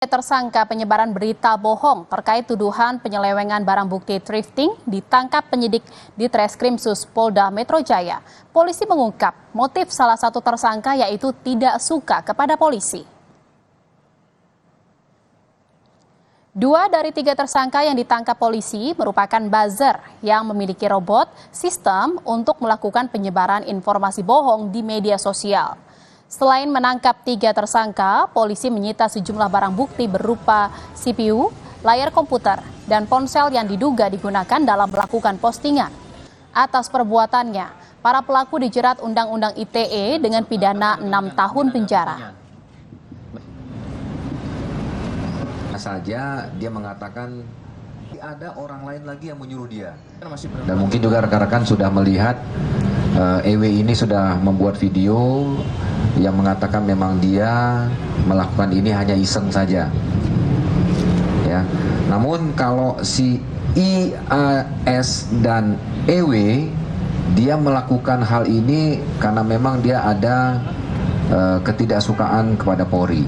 Tersangka penyebaran berita bohong terkait tuduhan penyelewengan barang bukti thrifting ditangkap penyidik di Treskrimsus Polda Metro Jaya. Polisi mengungkap motif salah satu tersangka yaitu tidak suka kepada polisi. 2 dari 3 tersangka yang ditangkap polisi merupakan buzzer yang memiliki robot sistem untuk melakukan penyebaran informasi bohong di media sosial. Selain menangkap 3 tersangka, polisi menyita sejumlah barang bukti berupa CPU, layar komputer, dan ponsel yang diduga digunakan dalam melakukan postingan. Atas perbuatannya, para pelaku dijerat Undang-Undang ITE dengan pidana 6 tahun penjara. Saja dia mengatakan ada orang lain lagi yang menyuruh dia. Dan mungkin juga rekan-rekan sudah melihat EW ini sudah membuat video yang mengatakan memang dia melakukan ini hanya iseng saja. Ya. Namun kalau si IAS dan EW dia melakukan hal ini karena memang dia ada ketidaksukaan kepada Polri.